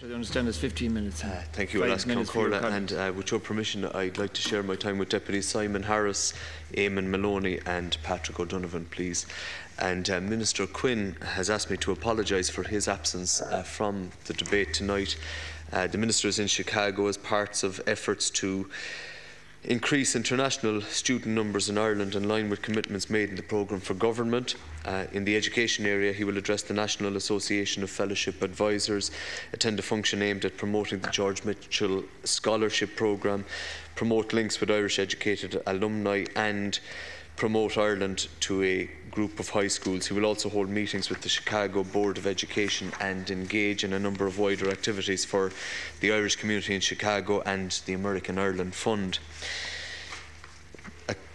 I understand there's 15 minutes. Thank you, Alaska Corla, and with your permission, I'd like to share my time with Deputy Simon Harris, Eamon Maloney and Patrick O'Donovan, please. And Minister Quinn has asked me to apologise for his absence from the debate tonight. The Minister is in Chicago as part of efforts to increase international student numbers in Ireland in line with commitments made in the programme for government. In the education area, he will address the National Association of Fellowship Advisors, attend a function aimed at promoting the George Mitchell Scholarship Programme, promote links with Irish educated alumni and promote Ireland to a group of high schools. He will also hold meetings with the Chicago Board of Education and engage in a number of wider activities for the Irish community in Chicago and the American Ireland Fund.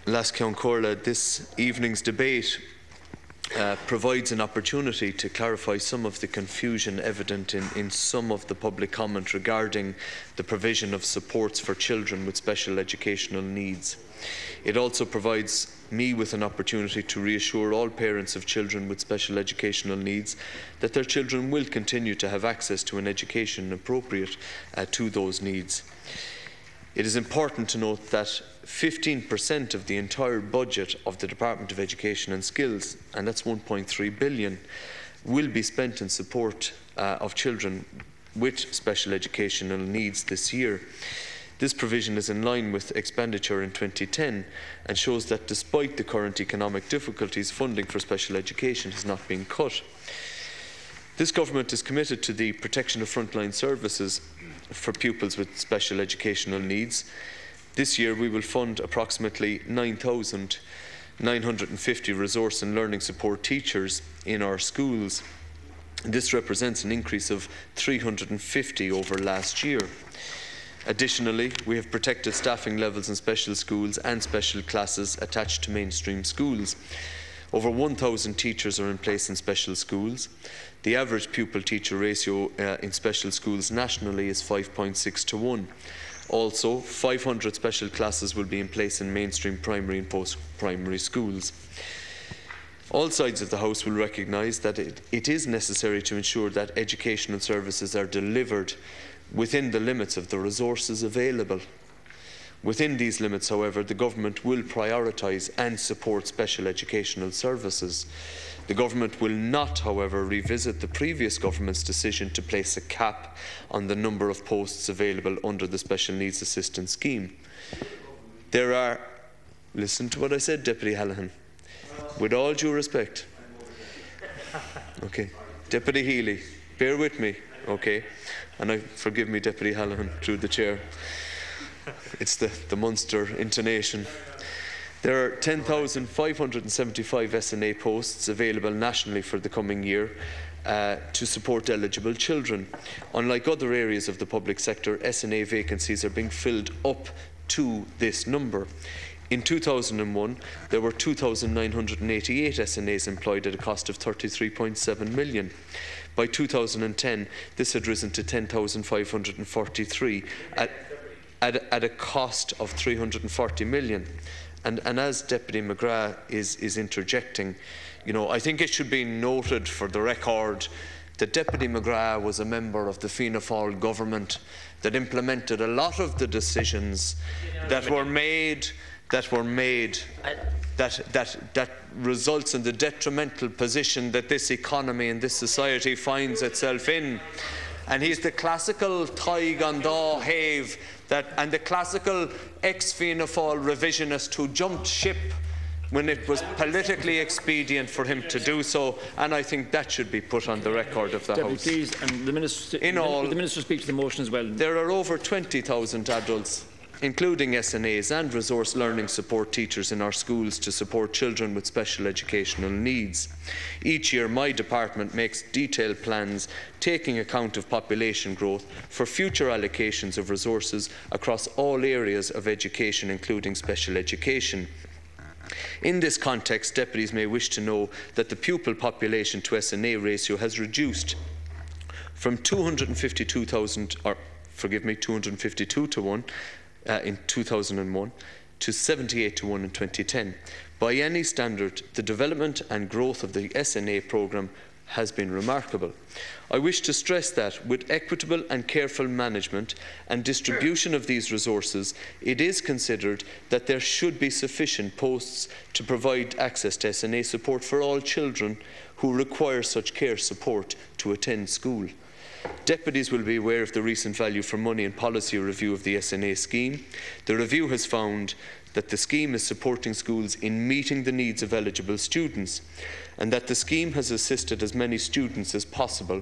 Lascian Corla, this evening's debate provides an opportunity to clarify some of the confusion evident in some of the public comment regarding the provision of supports for children with special educational needs. It also provides me with an opportunity to reassure all parents of children with special educational needs that their children will continue to have access to an education appropriate to those needs. It is important to note that 15% of the entire budget of the Department of Education and Skills, and that's 1.3 billion, will be spent in support of children with special educational needs this year. This provision is in line with expenditure in 2010 and shows that despite the current economic difficulties, funding for special education has not been cut. This government is committed to the protection of frontline services for pupils with special educational needs. This year we will fund approximately 9,950 resource and learning support teachers in our schools. This represents an increase of 350 over last year. Additionally, we have protected staffing levels in special schools and special classes attached to mainstream schools. Over 1,000 teachers are in place in special schools. The average pupil-teacher ratio in special schools nationally is 5.6 to 1. Also, 500 special classes will be in place in mainstream primary and post-primary schools. All sides of the House will recognise that it is necessary to ensure that educational services are delivered within the limits of the resources available. Within these limits, however, the government will prioritise and support special educational services. The government will not, however, revisit the previous government's decision to place a cap on the number of posts available under the Special Needs Assistance Scheme. There are, listen to what I said, Deputy Hallahan, with all due respect. Okay, Deputy Healy, bear with me, okay, and forgive me, Deputy Hallahan, through the chair. It's the Munster intonation. There are 10,575 SNA posts available nationally for the coming year to support eligible children. Unlike other areas of the public sector, SNA vacancies are being filled up to this number. In 2001, there were 2,988 SNAs employed at a cost of 33.7 million. By 2010, this had risen to 10,543 at a cost of 340 million. And as Deputy McGrath is interjecting, you know, I think it should be noted for the record that Deputy McGrath was a member of the Fianna Fáil government that implemented a lot of the decisions that were made that results in the detrimental position that this economy and this society finds itself in. And he's the classical Taig an dá Have and the classical ex-Fianna Fáil revisionist who jumped ship when it was politically expedient for him to do so, and I think that should be put on the record of the House. Please, and the Minister, the Minister speaks to the motion as well. There are over 20,000 adults, including SNAs and resource learning support teachers in our schools to support children with special educational needs. Each year my department makes detailed plans taking account of population growth for future allocations of resources across all areas of education, including special education. In this context, deputies may wish to know that the pupil population to SNA ratio has reduced from 252 to 1 in 2001 to 78 to 1 in 2010. By any standard, the development and growth of the SNA programme has been remarkable. I wish to stress that with equitable and careful management and distribution of these resources, it is considered that there should be sufficient posts to provide access to SNA support for all children who require such care support to attend school. Deputies will be aware of the recent value for money and policy review of the SNA scheme. The review has found that the scheme is supporting schools in meeting the needs of eligible students, and that the scheme has assisted as many students as possible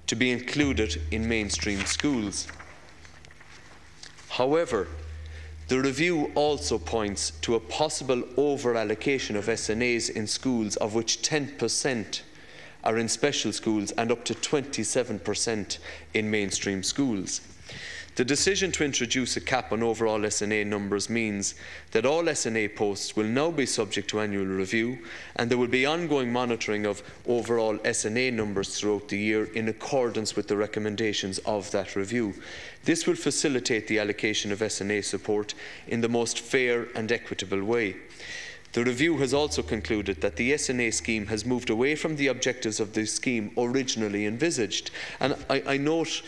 to be included in mainstream schools. However, the review also points to a possible over-allocation of SNAs in schools, of which 10% are in special schools and up to 27% in mainstream schools. The decision to introduce a cap on overall SNA numbers means that all SNA posts will now be subject to annual review, and there will be ongoing monitoring of overall SNA numbers throughout the year in accordance with the recommendations of that review. This will facilitate the allocation of SNA support in the most fair and equitable way. The review has also concluded that the SNA scheme has moved away from the objectives of the scheme originally envisaged. And I note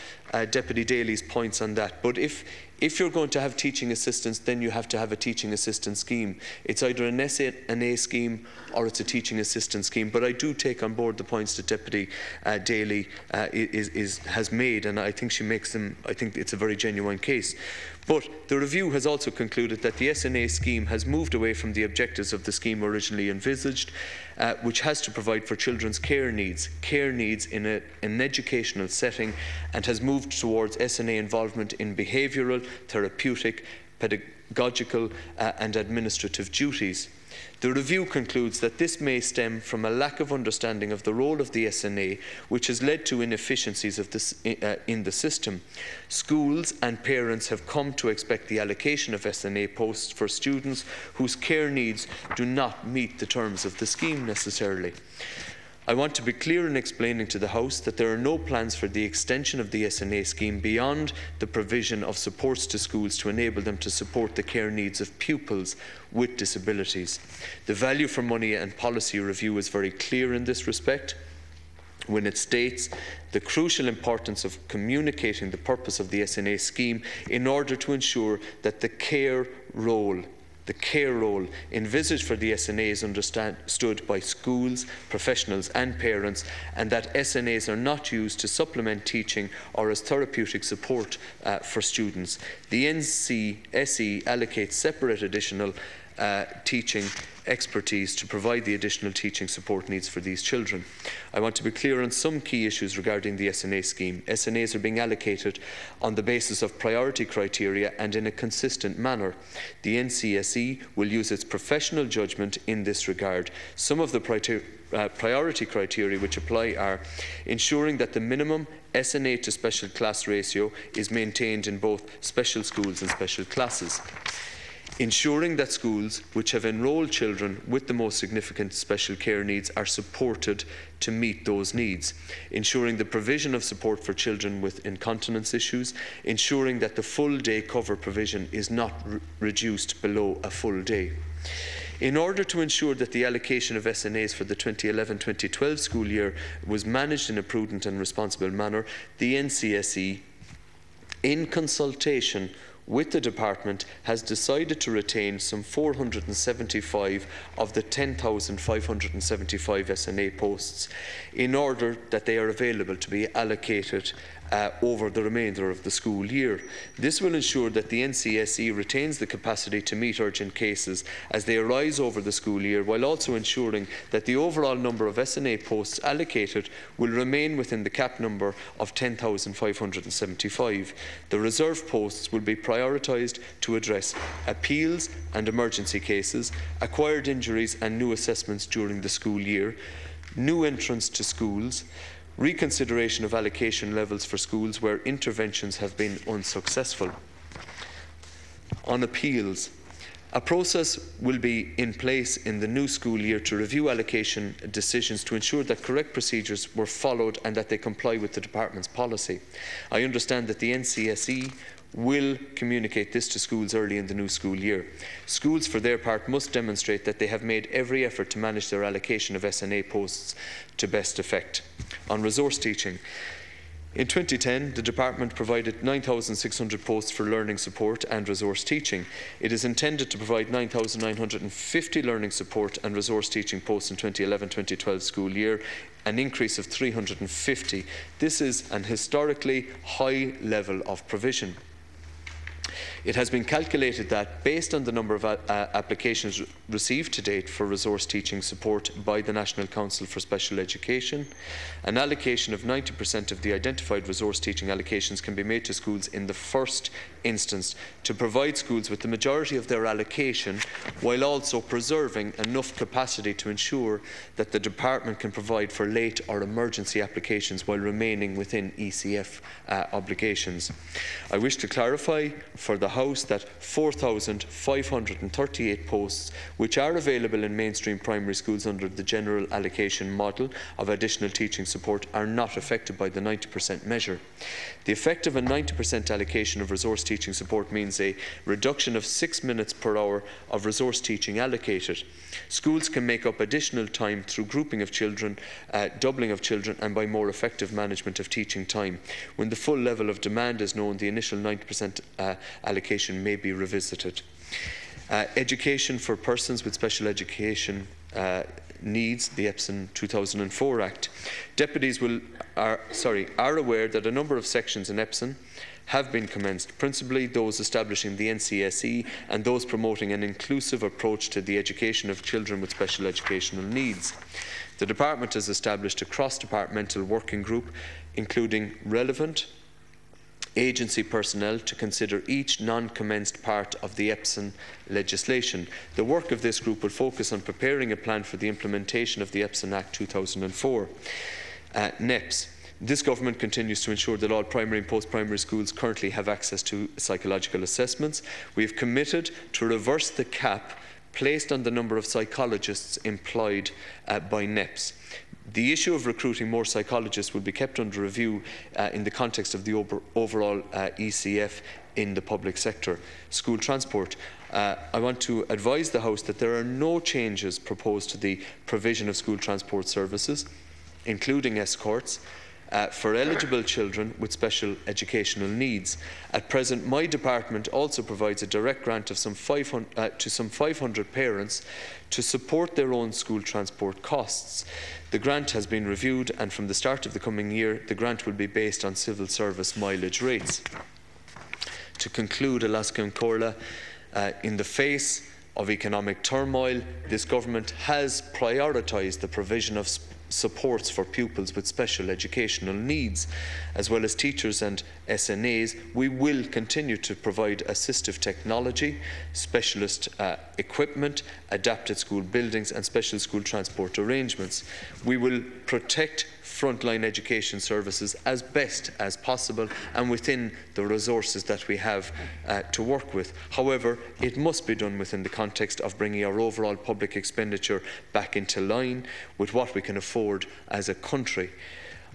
Deputy Daly's points on that, but if you're going to have teaching assistants, then you have to have a teaching assistant scheme. It's either an SNA scheme or it's a teaching assistant scheme. But I do take on board the points that Deputy Daly has made, and I think she makes them. I think it's a very genuine case. But the review has also concluded that the SNA scheme has moved away from the objectives of the scheme originally envisaged, which has to provide for children's care needs in an educational setting, and has moved towards SNA involvement in behavioural, therapeutic, pedagogical and administrative duties. The review concludes that this may stem from a lack of understanding of the role of the SNA, which has led to inefficiencies in the system. Schools and parents have come to expect the allocation of SNA posts for students whose care needs do not meet the terms of the scheme necessarily. I want to be clear in explaining to the House that there are no plans for the extension of the SNA scheme beyond the provision of supports to schools to enable them to support the care needs of pupils with disabilities. The value for money and policy review is very clear in this respect when it states the crucial importance of communicating the purpose of the SNA scheme in order to ensure that the care role envisaged for the SNA is understood by schools, professionals and parents, and that SNAs are not used to supplement teaching or as therapeutic support for students. The NCSE allocates separate additional teaching expertise to provide the additional teaching support needs for these children. I want to be clear on some key issues regarding the SNA scheme. SNAs are being allocated on the basis of priority criteria and in a consistent manner. The NCSE will use its professional judgment in this regard. Some of the priority criteria which apply are ensuring that the minimum SNA to special class ratio is maintained in both special schools and special classes, ensuring that schools which have enrolled children with the most significant special care needs are supported to meet those needs, ensuring the provision of support for children with incontinence issues, ensuring that the full day cover provision is not reduced below a full day. In order to ensure that the allocation of SNAs for the 2011-2012 school year was managed in a prudent and responsible manner, the NCSE, in consultation with the department, has decided to retain some 475 of the 10,575 SNA posts in order that they are available to be allocated over the remainder of the school year. This will ensure that the NCSE retains the capacity to meet urgent cases as they arise over the school year, while also ensuring that the overall number of SNA posts allocated will remain within the cap number of 10,575. The reserve posts will be prioritised to address appeals and emergency cases, acquired injuries and new assessments during the school year, new entrants to schools, reconsideration of allocation levels for schools where interventions have been unsuccessful. On appeals, a process will be in place in the new school year to review allocation decisions to ensure that correct procedures were followed and that they comply with the department's policy. I understand that the NCSE will communicate this to schools early in the new school year. Schools, for their part, must demonstrate that they have made every effort to manage their allocation of SNA posts to best effect. On resource teaching, in 2010, the Department provided 9,600 posts for learning support and resource teaching. It is intended to provide 9,950 learning support and resource teaching posts in 2011-2012 school year, an increase of 350. This is an historically high level of provision. It has been calculated that, based on the number of applications received to date for resource teaching support by the National Council for Special Education, an allocation of 90% of the identified resource teaching allocations can be made to schools in the first instance to provide schools with the majority of their allocation, while also preserving enough capacity to ensure that the Department can provide for late or emergency applications while remaining within ECF obligations. I wish to clarify for the House that 4,538 posts, which are available in mainstream primary schools under the general allocation model of additional teaching support, are not affected by the 90% measure. The effect of a 90% allocation of resource teaching support means a reduction of 6 minutes per hour of resource teaching allocated. Schools can make up additional time through grouping of children, doubling of children, and by more effective management of teaching time. When the full level of demand is known, the initial 90% allocation may be revisited. Education for persons with special education needs, the EPSN 2004 Act. Deputies are aware that a number of sections in EPSN have been commenced, principally those establishing the NCSE and those promoting an inclusive approach to the education of children with special educational needs. The Department has established a cross-departmental working group, including relevant agency personnel, to consider each non-commenced part of the EPSN legislation. The work of this group will focus on preparing a plan for the implementation of the EPSN Act 2004. NEPS. This government continues to ensure that all primary and post-primary schools currently have access to psychological assessments. We have committed to reverse the cap placed on the number of psychologists employed by NEPS. The issue of recruiting more psychologists will be kept under review in the context of the overall ECF in the public sector. School transport. I want to advise the House that there are no changes proposed to the provision of school transport services, including escorts, for eligible children with special educational needs. At present, my department also provides a direct grant of some 500 parents to support their own school transport costs. The grant has been reviewed, and from the start of the coming year, the grant will be based on civil service mileage rates. To conclude, Alaska and Corla, in the face of economic turmoil, this government has prioritised the provision of supports for pupils with special educational needs, as well as teachers and SNAs. We will continue to provide assistive technology, specialist equipment, adapted school buildings and special school transport arrangements. We will protect frontline education services as best as possible and within the resources that we have to work with. However, it must be done within the context of bringing our overall public expenditure back into line with what we can afford as a country.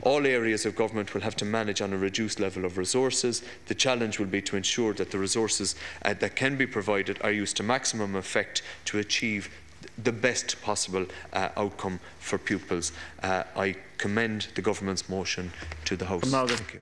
All areas of government will have to manage on a reduced level of resources. The challenge will be to ensure that the resources that can be provided are used to maximum effect to achieve the best possible outcome for pupils. I commend the government's motion to the House. Thank you.